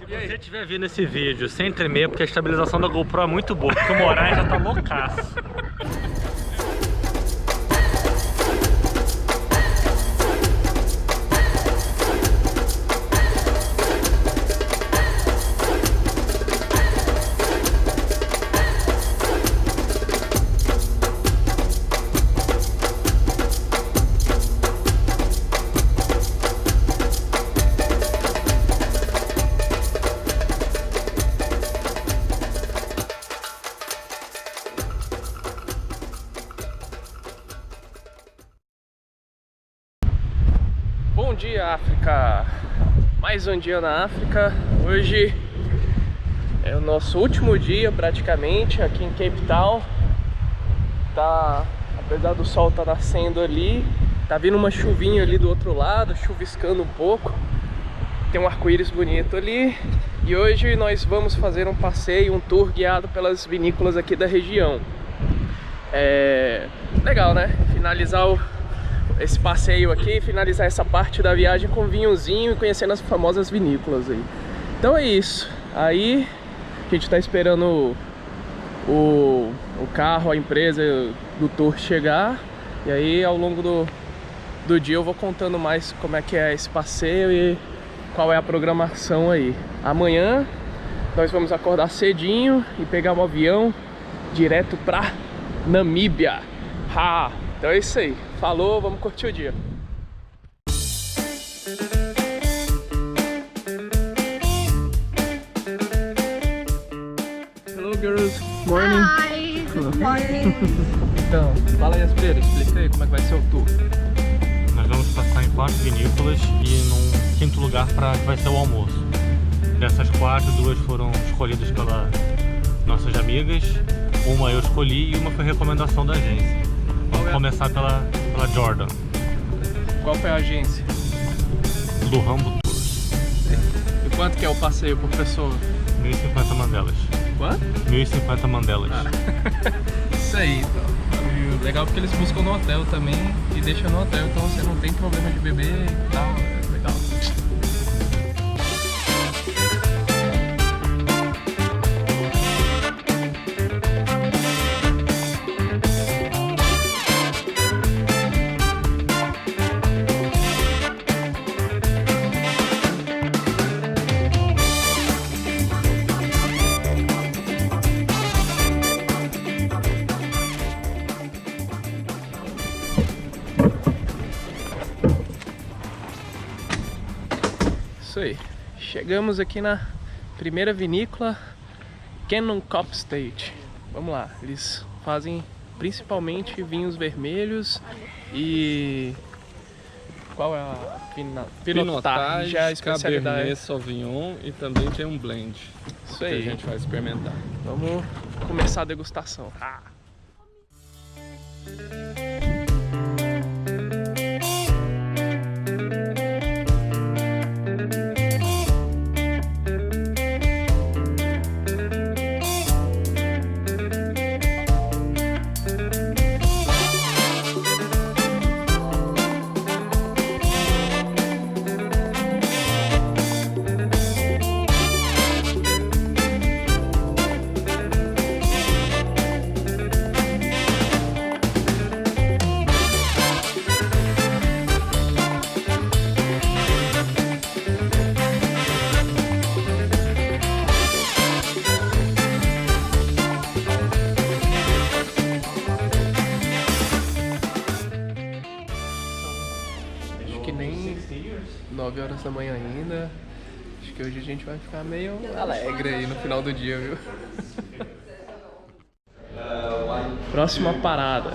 Se você estiver vendo esse vídeo sem tremer, porque a estabilização da GoPro é muito boa, porque o Moraes já tá loucaço. Bom dia, África! Mais um dia na África. Hoje é o nosso último dia praticamente aqui em Cape Town. Apesar do sol estar nascendo ali, tá vindo uma chuvinha ali do outro lado, chuviscando um pouco. Tem um arco-íris bonito ali. E hoje nós vamos fazer um passeio, um tour guiado pelas vinícolas aqui da região. Legal, né? Finalizar esse passeio aqui, finalizar essa parte da viagem com vinhozinho e conhecendo as famosas vinícolas aí. Então é isso. Aí a gente tá esperando o carro, a empresa do tour chegar. E aí ao longo do dia eu vou contando mais como é que é esse passeio e qual é a programação aí. Amanhã nós vamos acordar cedinho e pegar um avião direto pra Namíbia. Então é isso aí. Falou, vamos curtir o dia. Hello girls, morning. Hi, good morning. Então, fala aí, Aspeira, explica aí como é que vai ser o tour. Nós vamos passar em 4 vinícolas e num quinto lugar vai ser o almoço. Dessas 4, 2 foram escolhidas pelas nossas amigas. Uma eu escolhi e uma foi recomendação da agência. Vamos começar pela Jordan. Qual foi a agência? Luhambo Tours. E quanto que é o passeio por pessoa? 1.050 mandelas. Quanto? 1.050 mandelas. Isso aí, então. E legal porque eles buscam no hotel também e deixam no hotel, então você não tem problema de beber e tal. É legal. Isso aí, chegamos aqui na primeira vinícola, Kennel-Cop Estate. Vamos lá, eles fazem principalmente vinhos vermelhos e... Qual é a Pinotage, a especialidade? Cabernet Sauvignon e também tem um blend. Isso aí. Que a gente vai experimentar. Vamos começar a degustação. Acho que nem 9 horas da manhã ainda. Acho que hoje a gente vai ficar meio alegre aí no final do dia, viu? Próxima parada.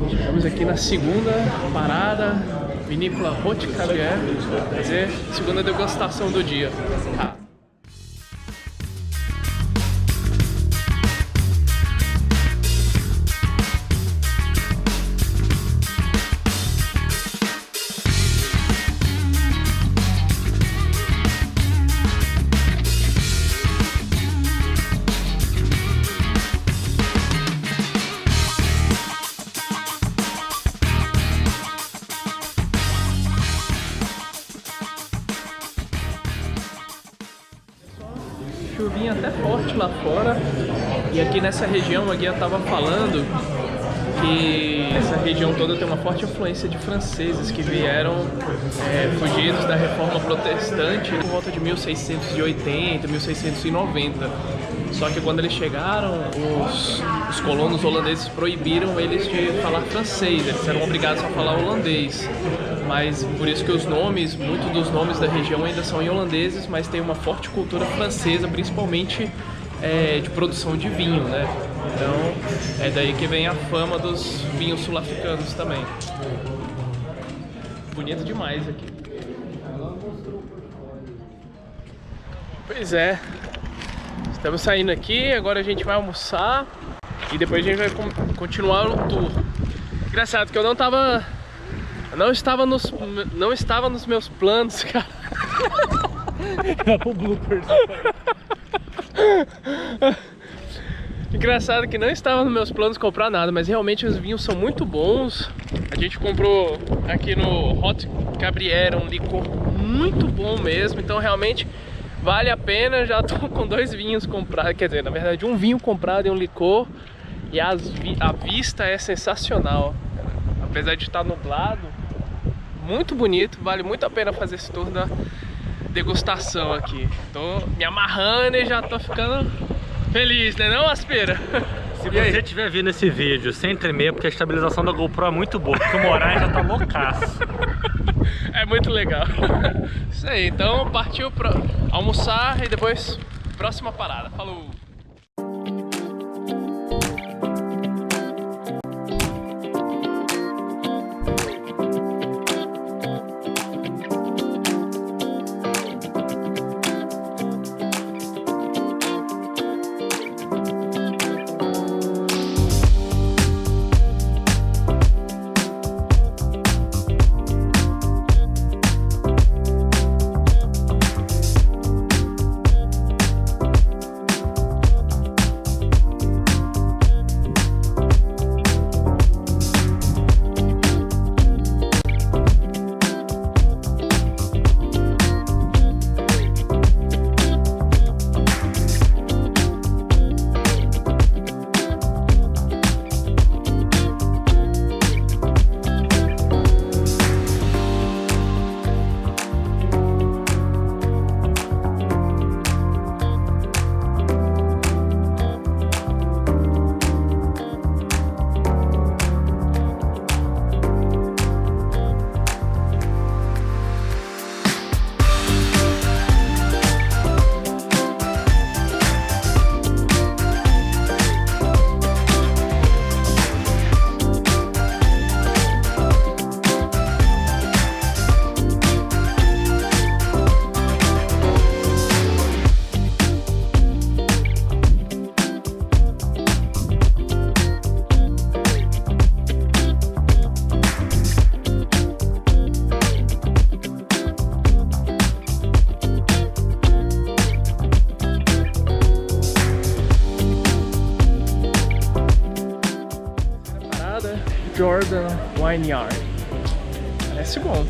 Chegamos aqui na segunda parada, Vinícola Haute Caviar, fazer a segunda degustação do dia. lá fora. E aqui nessa região, a guia estava falando que essa região toda tem uma forte influência de franceses que vieram fugidos da Reforma Protestante por volta de 1680, 1690. Só que quando eles chegaram, os colonos holandeses proibiram eles de falar francês, eles eram obrigados a falar holandês. Mas por isso que os nomes, muitos dos nomes da região ainda são em holandeses, mas tem uma forte cultura francesa, principalmente de produção de vinho, né? Então é daí que vem a fama dos vinhos sul-africanos também. Bonito demais aqui. Pois é. Estamos saindo aqui, agora a gente vai almoçar e depois a gente vai continuar o tour. Engraçado que eu não estava nos meus planos, cara. Vai pro bloopers. Engraçado que não estava nos meus planos comprar nada, mas realmente os vinhos são muito bons. A gente comprou aqui no Hot Cabriera um licor muito bom mesmo, então realmente vale a pena. Já tô com 2 vinhos comprados, quer dizer, na verdade um vinho comprado e um licor. E a vista é sensacional, apesar de estar nublado, muito bonito, vale muito a pena fazer esse tour da degustação aqui. Tô me amarrando e já tô ficando feliz, né não, Aspira? Se você estiver vendo esse vídeo sem tremer, porque a estabilização da GoPro é muito boa, porque o Moraes já tá loucaço. É muito legal. Isso aí, então partiu pra almoçar e depois próxima parada. Falou! Jordan Vineyard. Parece bom.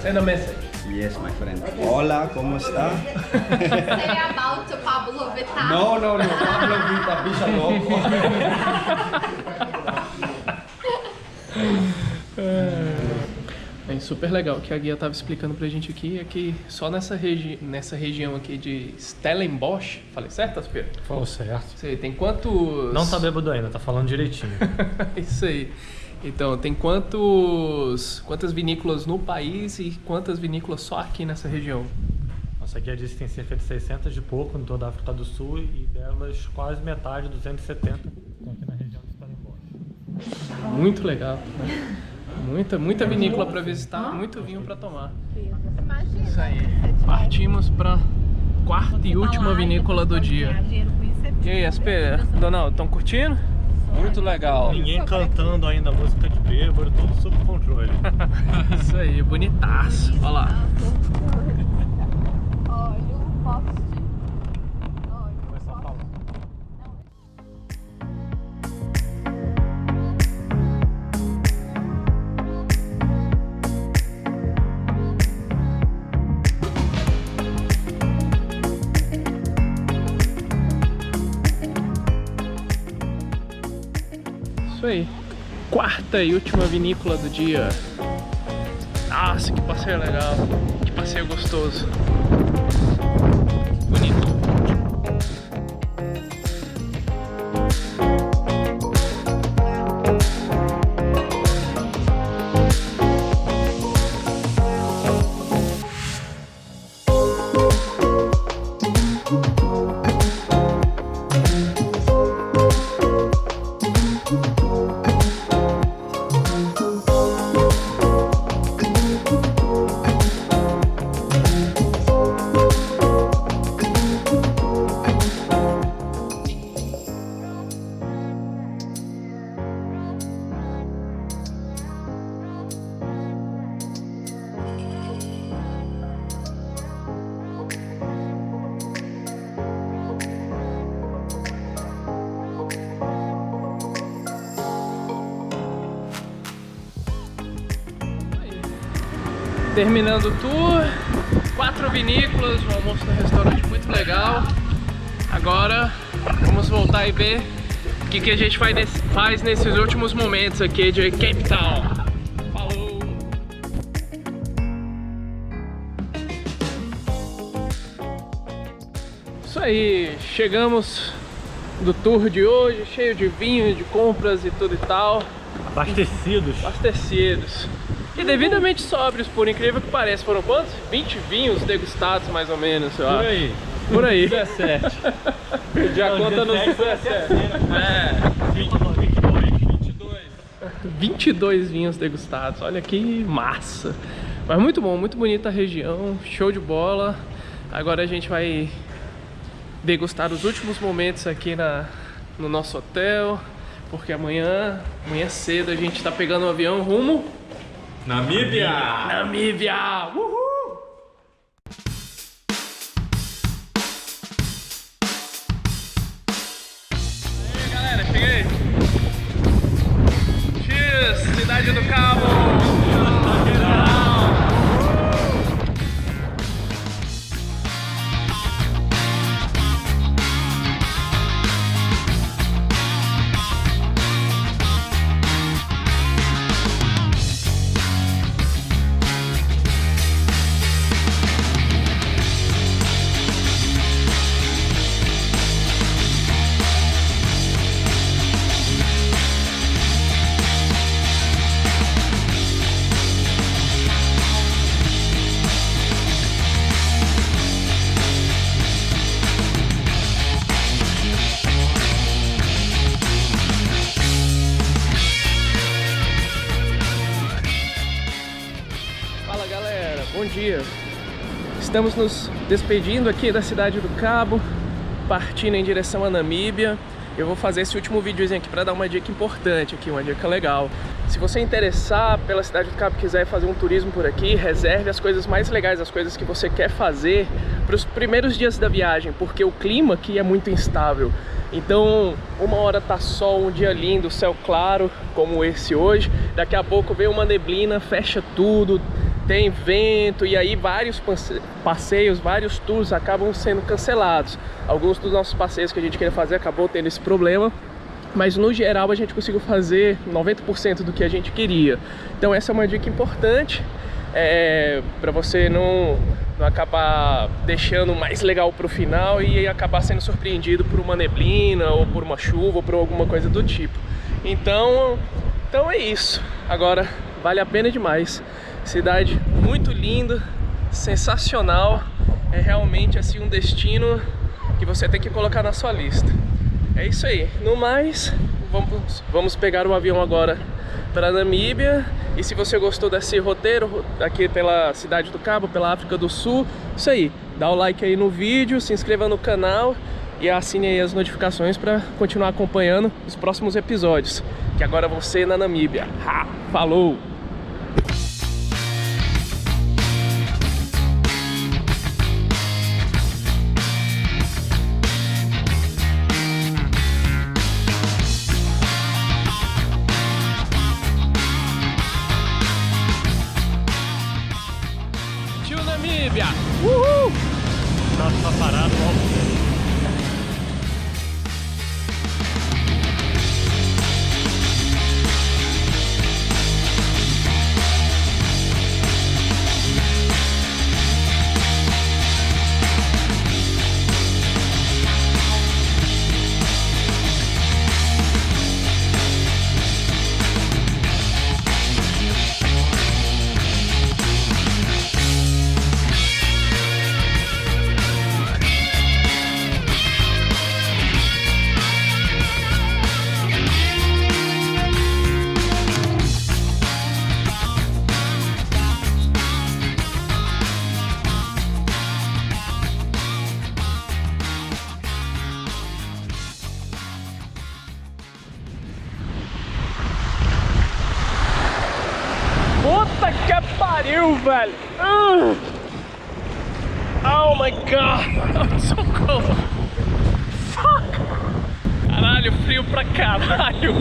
Send a message. Yes, my friend. Hola, ¿cómo está? Say about Pablo Vittar. No, Pablo Vittar, bicha louco. É super legal que a guia estava explicando pra gente aqui, é que só nessa região aqui de Stellenbosch, falei certo, Aspira? Falou certo. Isso aí, tem quantos... Não tá bêbado ainda, tá falando direitinho. Isso aí. Então, tem quantas vinícolas no país e quantas vinícolas só aqui nessa região? Nossa guia disse que tem cerca de 600 e pouco em toda a África do Sul e delas quase metade, 270, estão aqui na região de Stellenbosch. Muito legal, né? Muita vinícola para visitar, muito vinho para tomar. Isso aí. Partimos para quarta e última vinícola do dia. E aí, Aspira, Donaldo, estão curtindo? Muito legal. Ninguém cantando ainda música de bêbado, tudo sob controle. Isso aí, bonitaço. Olha lá. Olha o poste. Começar a falar. Isso aí. Quarta e última vinícola do dia. Nossa, que passeio legal. Que passeio gostoso. Bonito. Terminando o tour, 4 vinícolas, um almoço no restaurante muito legal. Agora vamos voltar e ver o que a gente faz nesses últimos momentos aqui de Cape Town. Falou! Isso aí, chegamos do tour de hoje, cheio de vinho, de compras e tudo e tal. Abastecidos. E devidamente sóbrios, por incrível que pareça. Foram quantos? 20 vinhos degustados, mais ou menos, eu acho. Por aí. 17. Perdi a conta nos 17. É. 22 vinhos degustados. Olha que massa. Mas muito bom, muito bonita a região. Show de bola. Agora a gente vai degustar os últimos momentos aqui no nosso hotel. Porque amanhã cedo a gente tá pegando um avião rumo... Namíbia! Namíbia! Uhul! E aí, galera, cheguei! X, Cidade do Cabo! Bom dia! Estamos nos despedindo aqui da Cidade do Cabo, partindo em direção à Namíbia. Eu vou fazer esse último videozinho aqui para dar uma dica importante aqui, uma dica legal. Se você interessar pela Cidade do Cabo e quiser fazer um turismo por aqui, reserve as coisas mais legais, as coisas que você quer fazer para os primeiros dias da viagem, porque o clima aqui é muito instável. Então, uma hora tá sol, um dia lindo, céu claro, como esse hoje. Daqui a pouco vem uma neblina, fecha tudo, tem vento, e aí vários passeios, vários tours acabam sendo cancelados. Alguns dos nossos passeios que a gente queria fazer acabou tendo esse problema, mas no geral a gente conseguiu fazer 90% do que a gente queria. Então essa é uma dica importante, para você não acabar deixando mais legal para o final e acabar sendo surpreendido por uma neblina ou por uma chuva ou por alguma coisa do tipo. Então é isso. Agora vale a pena demais. Cidade muito linda, sensacional. É realmente assim um destino que você tem que colocar na sua lista. É isso aí. No mais, vamos pegar o avião agora para a Namíbia. E se você gostou desse roteiro aqui pela Cidade do Cabo, pela África do Sul, isso aí, dá o like aí no vídeo, se inscreva no canal e assine aí as notificações para continuar acompanhando os próximos episódios, que agora vão ser na Namíbia. Falou! Tio Namíbia! Uhul! Nossa, tá parado, ó. Puta que pariu, velho! Oh my god! Socorro! Fuck! Caralho, frio pra caralho!